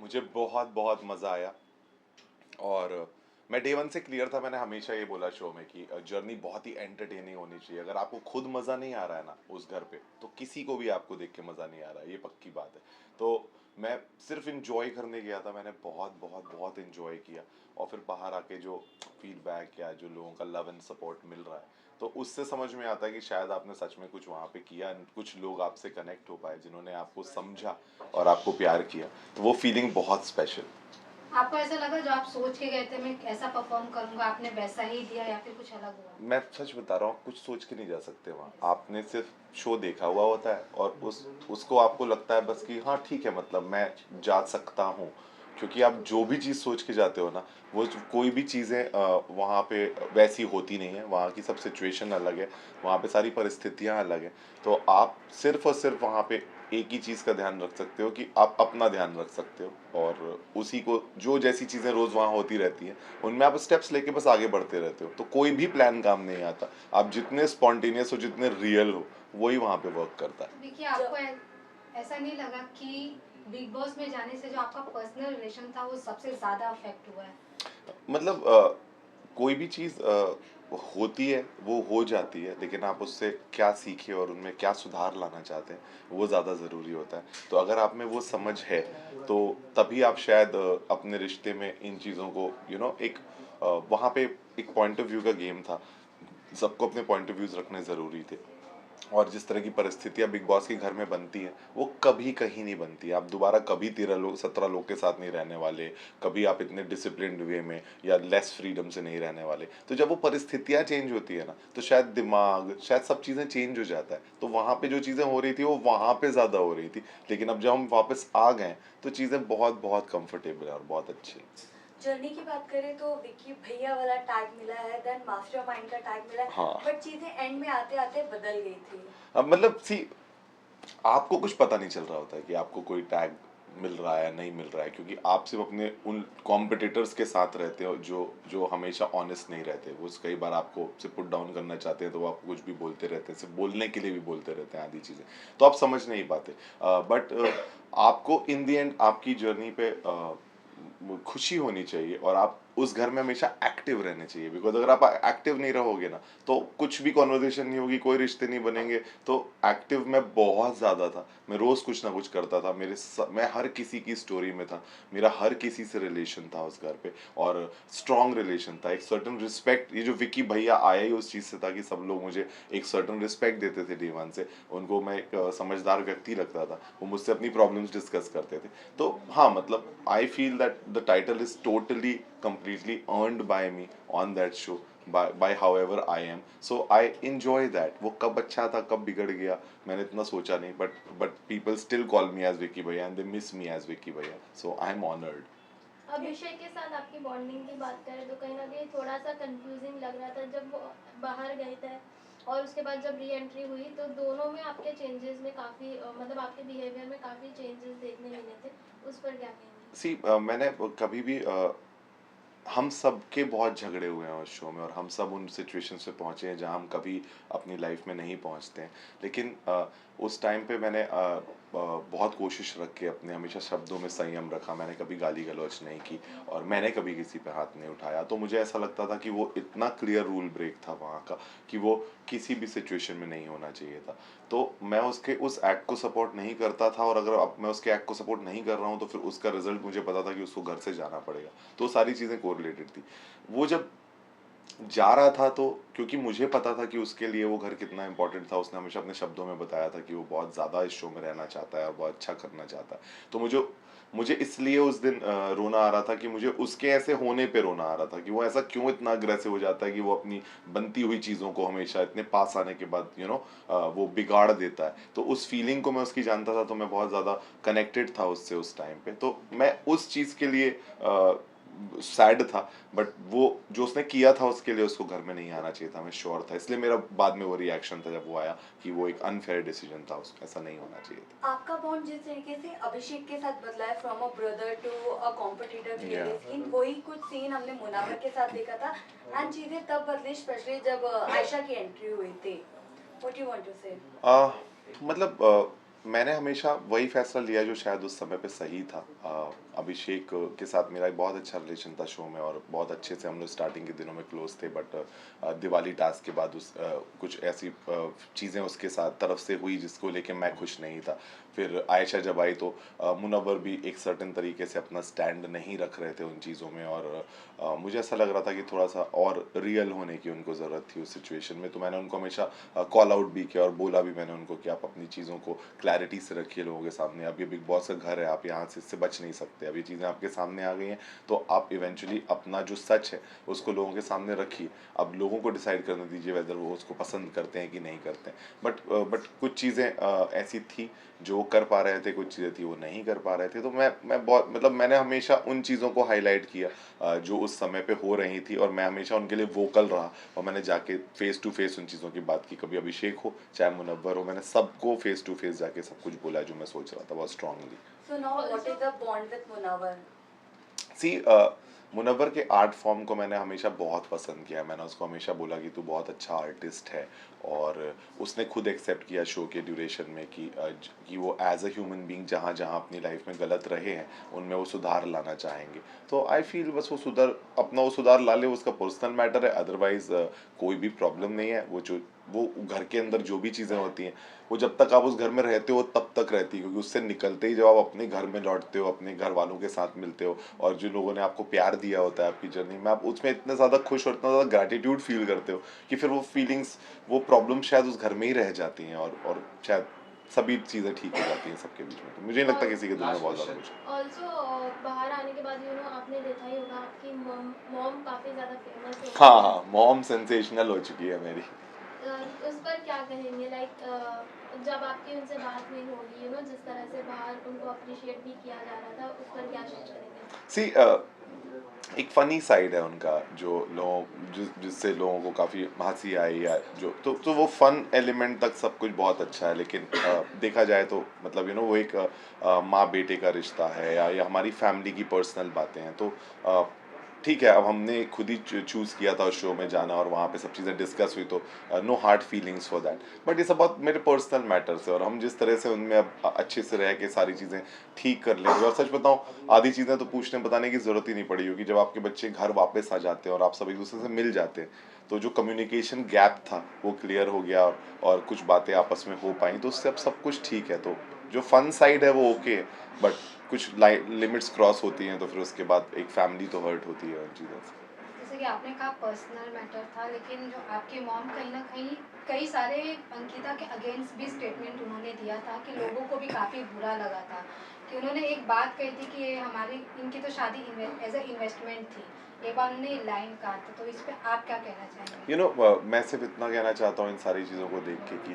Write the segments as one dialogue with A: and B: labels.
A: मुझे बहुत बहुत मज़ा आया। और मैं डे वन से क्लियर था, मैंने हमेशा ये बोला शो में कि जर्नी बहुत ही एंटरटेनिंग होनी चाहिए। अगर आपको खुद मज़ा नहीं आ रहा है ना उस घर पे, तो किसी को भी आपको देख के मज़ा नहीं आ रहा है, ये पक्की बात है। तो मैं सिर्फ इंजॉय करने गया था, मैंने बहुत बहुत बहुत इंजॉय किया। और फिर बाहर आके जो फीडबैक या जो लोगों का लव एंड सपोर्ट मिल रहा है, तो उससे समझ में आता है कि शायद आपने सच में कुछ वहाँ पे किया, कुछ लोग आपसे कनेक्ट हो पाए जिन्होंने आपको समझा और आपको प्यार किया। तो वो फीलिंग बहुत स्पेशल।
B: आपको ऐसा लगा जो आप सोच के गए थे मैं ऐसा परफॉर्म करूंगा, आपने वैसा ही दिया या फिर कुछ अलग हुआ?
A: मैं सच बता रहा हूँ, कुछ सोच के नहीं जा सकते वहाँ। आपने सिर्फ शो देखा हुआ होता है और उसको आपको लगता है बस कि हाँ ठीक है, मतलब मैं जा सकता हूँ। क्योंकि आप जो भी चीज़ सोच के जाते हो ना, वो कोई भी चीज़ें वहाँ पे वैसी होती नहीं है। वहाँ की सब सिचुएशन अलग है, वहाँ पे सारी परिस्थितियाँ अलग हैं। तो आप सिर्फ और सिर्फ वहाँ पे एक ही चीज़ का ध्यान रख सकते हो कि आप अपना ध्यान रख सकते हो, और उसी को जो जैसी चीज़ें रोज़ वहाँ होती रहती हैं उनमें आप स्टेप्स लेके बस आगे बढ़ते रहते हो। तो कोई भी प्लान काम नहीं आता। आप जितने स्पॉन्टेनियस हो, जितने रियल हो, वही वहाँ पे वर्क करता
B: तो देखिए, आपको ऐसा नहीं लगा कि बिग बॉस में जाने से जो आपका पर्सनल रिलेशन था वो सबसे ज्यादा अफेक्ट हुआ है?
A: है। मतलब कोई भी चीज़ होती है, वो हो जाती है, लेकिन आप उससे क्या सीखे और उनमें क्या सुधार लाना चाहते हैं, वो ज़्यादा ज़रूरी होता है। तो अगर आप में वो समझ है, तो तभी आप शायद अपने रिश्ते में इन चीज़ों को एक वहाँ पे एक पॉइंट ऑफ व्यू का गेम था। सबको अपने पॉइंट ऑफ व्यूज़ रखने ज़रूरी थे। और जिस तरह की परिस्थितियां बिग बॉस के घर में बनती हैं, वो कभी कहीं नहीं बनती। आप दोबारा कभी 13 लोग 17 लोग के साथ नहीं रहने वाले। कभी आप इतने डिसिप्लिन्ड वे में या लेस फ्रीडम से नहीं रहने वाले। तो जब वो परिस्थितियां चेंज होती है ना, तो शायद दिमाग, शायद सब चीज़ें चेंज हो जाता है। तो वहाँ पे जो चीज़ें हो रही थी वो वहाँ पे ज़्यादा हो रही थी। लेकिन अब जब हम वापस आ गए, तो चीज़ें बहुत बहुत कंफर्टेबल है और बहुत अच्छी है।
C: जर्नी की बात करें तो विक्की भैया वाला टैग मिला है, देन मास्टरमाइंड का टैग मिला है,
A: हाँ।
C: बट चीजें एंड में आते आते बदल गई थी।
A: अब मतलब सी, आपको कुछ पता नहीं चल रहा होता है कि आपको कोई टैग मिल रहा है या नहीं मिल रहा है, क्योंकि आप सिर्फ अपने उन कॉम्पिटिटर्स के साथ रहते हो जो जो हमेशा ऑनेस्ट नहीं रहते। वो कई बार आपको सिर्फ पुट डाउन करना चाहते हैं, तो वो आपको कुछ भी बोलते रहते हैं, सिर्फ बोलने के लिए भी बोलते रहते हैं आधी चीज़ें। तो आप समझ नहीं पाते। बट आपको इन दी एंड आपकी जर्नी पे खुशी होनी चाहिए, और आप उस घर में हमेशा एक्टिव रहने चाहिए। बिकॉज अगर आप एक्टिव नहीं रहोगे ना, तो कुछ भी कॉन्वर्जेशन नहीं होगी, कोई रिश्ते नहीं बनेंगे। तो एक्टिव मैं बहुत ज़्यादा था, मैं रोज़ कुछ ना कुछ करता था। मैं हर किसी की स्टोरी में था, मेरा हर किसी से रिलेशन था उस घर पे, और स्ट्रॉन्ग रिलेशन था। एक सर्टन रिस्पेक्ट, ये जो विकी भैया आया ही उस चीज़ से था कि सब लोग मुझे एक सर्टन रिस्पेक्ट देते थे डे वन से। उनको मैं एक समझदार व्यक्ति लगता था, वो मुझसे अपनी प्रॉब्लम्स डिस्कस करते थे। तो हाँ, मतलब I feel that the title is totally completely earned by me on that show, by however I am. So I enjoy that. वो कब अच्छा था कब बिगड़ गया, मैंने इतना सोचा नहीं। but people still call me as Vicky Bhaiya and they miss me as Vicky Bhaiya, so I'm honored.
D: अभिषेक के साथ आपकी बॉन्डिंग की बात करें तो कहीं ना कहीं थोड़ा सा कंफ्यूजिंग लग रहा था जब वो बाहर गए थे, और उसके बाद जब री एंट्री हुई तो दोनों में आपके चेंजेस में काफ़ी मतलब आपके बिहेवियर में काफ़ी चेंजेस देखने मिले थे। उस पर क्या कहेंगे?
A: सी, मैंने कभी भी हम सब के बहुत झगड़े हुए हैं उस शो में, और हम सब उन सिचुएशन पे पहुँचे हैं जहाँ हम कभी अपनी लाइफ में नहीं पहुँचते हैं। लेकिन उस टाइम पे मैंने बहुत कोशिश रख के अपने हमेशा शब्दों में संयम रखा। मैंने कभी गाली गलौज नहीं की, और मैंने कभी किसी पे हाथ नहीं उठाया। तो मुझे ऐसा लगता था कि वो इतना क्लियर रूल ब्रेक था वहाँ का, कि वो किसी भी सिचुएशन में नहीं होना चाहिए था। तो मैं उसके उस एक्ट को सपोर्ट नहीं करता था, और अगर अब मैं उसके एक्ट को सपोर्ट नहीं कर रहा हूँ, तो फिर उसका रिजल्ट मुझे पता था कि उसको घर से जाना पड़ेगा। तो सारी चीज़ें कोरिलेटेड थी। वो जब जा रहा था, तो क्योंकि मुझे पता था कि उसके लिए वो घर कितना इंपॉर्टेंट था, उसने हमेशा अपने शब्दों में बताया था कि वो बहुत ज़्यादा इस शो में रहना चाहता है और बहुत अच्छा करना चाहता है। तो मुझे मुझे इसलिए उस दिन रोना आ रहा था, कि मुझे उसके ऐसे होने पे रोना आ रहा था, कि वो ऐसा क्यों इतना अग्रेसिव हो जाता है, कि वो अपनी बनती हुई चीज़ों को हमेशा इतने पास आने के बाद वो बिगाड़ देता है। तो उस फीलिंग को मैं उसकी जानता था, तो मैं बहुत ज़्यादा कनेक्टेड था उससे उस टाइम पे। तो मैं उस चीज़ के लिए सैड था। बट वो जो उसने किया था उसके लिए उसको घर में नहीं आना चाहिए था, मैं श्योर था। इसलिए मेरा बाद में वो रिएक्शन था जब वो आया, कि वो एक अनफेयर डिसीजन था, उसको ऐसा नहीं होना चाहिए था।
C: आपका बॉन्ड जिस तरीके से अभिषेक के साथ बदला है, from a brother to a competitor
A: या
C: क्लियरली स्किन, वही कुछ सीन हमने मुनावर के साथ देखा था। एंड चीजें तब बदली, स्पेशली जब आयशा की एंट्री हुई थी। व्हाट यू वांट टू से?
A: आ, मतलब मैंने हमेशा वही फैसला लिया जो शायद उस समय पे सही था। अभिषेक के साथ मेरा एक बहुत अच्छा रिलेशन था शो में और बहुत अच्छे से हम लोग स्टार्टिंग के दिनों में क्लोज थे, बट दिवाली टास्क के बाद कुछ ऐसी चीज़ें उसके साथ तरफ से हुई जिसको लेके मैं खुश नहीं था। फिर आयशा जब आई तो मुनव्वर भी एक सर्टेन तरीके से अपना स्टैंड नहीं रख रहे थे उन चीज़ों में, और मुझे ऐसा लग रहा था कि थोड़ा सा और रियल होने की उनको ज़रूरत थी उस सिचुएशन में। तो मैंने उनको हमेशा कॉल आउट भी किया और बोला भी मैंने उनको कि आप अपनी चीज़ों को क्लैरिटी से रखिए लोगों के सामने। अब ये बिग बॉस का घर है, आप यहाँ से इससे बच नहीं सकते। अब ये चीज़ें आपके सामने आ गई हैं तो आप इवेंचुअली अपना जो सच है उसको लोगों के सामने रखिए। अब लोगों को डिसाइड करने दीजिए वेदर वो उसको पसंद करते हैं कि नहीं करते हैं। बट कुछ चीज़ें ऐसी थी जो कर पा रहे थे, कुछ चीज़ें थी वो नहीं कर पा रहे थे। तो मैं बहुत मतलब मैंने हमेशा उन चीज़ों को हाईलाइट किया जो उस समय पे हो रही थी, और मैं हमेशा उनके लिए वोकल रहा और मैंने जाके फेस टू फेस उन चीज़ों की बात की। कभी अभिषेक हो चाहे मुनव्वर हो, मैंने सबको फेस टू फेस जाके सब कुछ बोला जो मैं सोच रहा था बहुत strongly.
C: So now what is the bond with Munawar?
A: सी मुनव्वर के आर्ट फॉर्म को मैंने हमेशा बहुत पसंद किया। मैंने उसको हमेशा बोला कि तू बहुत अच्छा आर्टिस्ट है, और उसने खुद एक्सेप्ट किया शो के ड्यूरेशन में कि वो एज अ ह्यूमन बीइंग जहाँ जहाँ अपनी लाइफ में गलत रहे हैं उनमें वो सुधार लाना चाहेंगे। तो आई फील बस वो सुधार ला ले, उसका पर्सनल मैटर है। अदरवाइज कोई भी प्रॉब्लम नहीं है। वो घर के अंदर जो भी चीज़ें होती हैं वो जब तक आप उस घर में रहते हो तब तक रहती है, क्योंकि उससे निकलते ही जब आप अपने घर में लौटते हो, अपने घर वालों के साथ मिलते हो और जो लोगों ने आपको प्यार दिया होता है आपकी जर्नी में, आप उसमें इतने ज़्यादा खुश और इतना ज़्यादा ग्रैटिट्यूड फील करते हो कि फिर वो फीलिंग्स, वो प्रॉब्लम शायद उस घर में ही रह जाती हैं, और शायद सभी चीज़ें ठीक हो जाती हैं सबके बीच में। तो मुझे नहीं लगता किसी के दिल में बहुत ज़्यादा कुछ।
D: ऑल्सो बाहर आने के बाद आपने देखा ही होगा आपकी मॉम काफ़ी ज़्यादा फेमस हो
A: हाँ
D: गई है।
A: हाँ, मॉम सेंसेशनल हो चुकी है मेरी।
D: उस पर क्या कहेंगे, लाइक जब आपकी उनसे बात हुई होगी जिस तरह से बाहर उनको अप्रिशिएट भी किया जा रहा था, उस पर क्या शेयर करेंगे?
A: सी एक फ़नी साइड है उनका जो जिससे लोगों को काफ़ी हंसी आई, या जो तो वो फ़न एलिमेंट तक सब कुछ बहुत अच्छा है, लेकिन देखा जाए तो मतलब वो एक माँ बेटे का रिश्ता है, या हमारी फैमिली की पर्सनल बातें हैं। तो ठीक है, अब हमने खुद ही चूज़ किया था उस शो में जाना और वहाँ पे सब चीज़ें डिस्कस हुई, तो no hard feelings for that. But ये सब बहुत मेरे पर्सनल मैटर्स है और हम जिस तरह से उनमें अब अच्छे से रह के सारी चीज़ें ठीक कर लेंगे। और सच बताऊँ, आधी चीज़ें तो पूछने बताने की ज़रूरत ही नहीं पड़ी होगी। जब आपके बच्चे घर वापस आ जाते हैं और आप सब एक दूसरे से मिल जाते हैं तो जो कम्युनिकेशन गैप था वो क्लियर हो गया, और कुछ बातें आपस में हो पाई, तो उससे अब सब कुछ ठीक है। तो जो फन साइड है वो ओके है, बट कुछ लिमिट्स क्रॉस होती हैं तो फिर उसके बाद एक फैमिली तो हर्ट होती है उन चीज़ों से।
B: जैसे कि आपने कहा पर्सनल मैटर था, लेकिन जो आपके मॉम कहीं ना कहीं कई सारे अंकिता के अगेंस्ट भी स्टेटमेंट उन्होंने दिया था कि लोगों को भी काफ़ी बुरा लगा था कि उन्होंने एक बात कही थी कि ये इनकी तो शादी एज अ इन्वेस्टमेंट थी। एक बार उन्होंने लाइन कहा था, तो इस पे आप क्या कहना चाहेंगे?
A: मैं सिर्फ इतना कहना चाहता हूँ इन सारी चीज़ों को देख के कि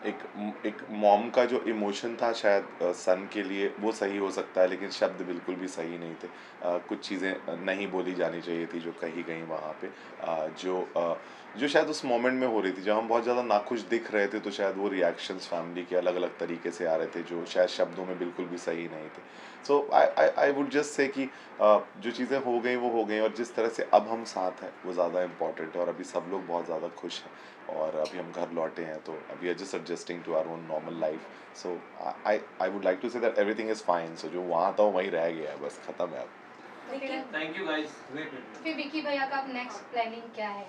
A: एक मॉम का जो इमोशन था शायद सन के लिए वो सही हो सकता है, लेकिन शब्द बिल्कुल भी सही नहीं थे। कुछ चीज़ें नहीं बोली जानी चाहिए थी जो कही गई वहाँ पे, जो शायद उस मोमेंट में हो रही थी। जब हम बहुत ज़्यादा नाखुश दिख रहे थे तो शायद वो रिएक्शंस फैमिली के अलग अलग तरीके से आ रहे थे जो शायद शब्दों में बिल्कुल भी सही नहीं थे। सो आई वुड जस्ट से कि जो चीज़ें हो गई वो हो गई, और जिस तरह से अब हम साथ हैं वो ज़्यादा इम्पॉर्टेंट है, और अभी सब लोग बहुत ज़्यादा खुश हैं और अभी हम घर लौटे हैं तो अभी are just adjusting to our own normal life. So I would like to say that everything is fine. So जो वहाँ था वो वहीं रह गया है, बस ख़त्म है अब।
B: तो फिर
E: थैंक यू गाइस। वेट
B: फिर विकी भैया का अब नेक्स्ट प्लानिंग क्या है?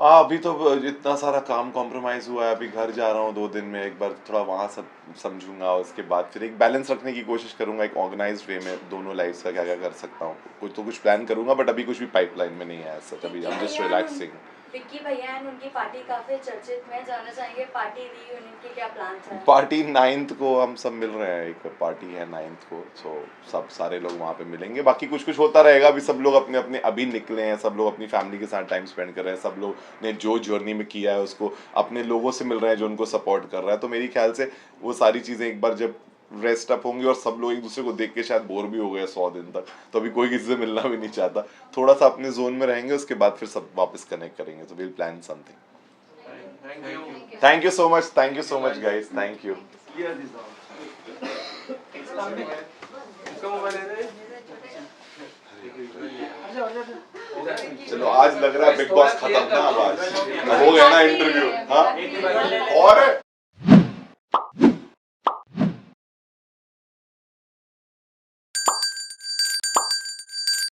A: हाँ, अभी तो इतना सारा काम कॉम्प्रोमाइज़ हुआ है। अभी घर जा रहा हूँ 2 दिन में, एक बार थोड़ा वहाँ सब समझूंगा, उसके बाद फिर एक बैलेंस रखने की कोशिश करूंगा एक ऑर्गेनाइज्ड वे में दोनों लाइफ्स का क्या क्या कर सकता हूँ। कुछ प्लान करूंगा, बट अभी कुछ भी पाइपलाइन में नहीं है सच। अभी I am just relaxing.
C: Vicky भैया एंड उनकी पार्टी काफी चर्चित में, जानना चाहेंगे पार्टी रीयूनियन के क्या प्लान्स हैं?
A: पार्टी 9th को हम सब मिल रहे हैं, एक पार्टी है 9th को। सो सब सारे लोग वहाँ पे मिलेंगे। बाकी कुछ कुछ होता रहेगा। अभी सब लोग अपने अपने अभी निकले हैं, सब लोग अपनी फैमिली के साथ टाइम स्पेंड कर रहे हैं। सब लोग ने जो जर्नी में किया है उसको अपने लोगों से मिल रहे हैं जो उनको सपोर्ट कर रहा है। तो मेरी ख्याल से वो सारी चीज़ें एक बार जब रेस्ट अप होंगी और सब लोग एक दूसरे को देख के शायद बोर भी हो गए 100 दिन तक, तो अभी कोई किसी से मिलना भी नहीं चाहता। थोड़ा सा अपने जोन में रहेंगे, उसके बाद फिर सब वापस कनेक्ट करेंगे। तो will plan something.
E: Thank you.
A: Thank you so much, thank you so much guys, thank you.
E: Clear this out. इसका मोबाइल है।
A: चलो आज लग रहा है बिग बॉस खत्म ना, अब आज हो गया ना इंटरव्यू। हाँ और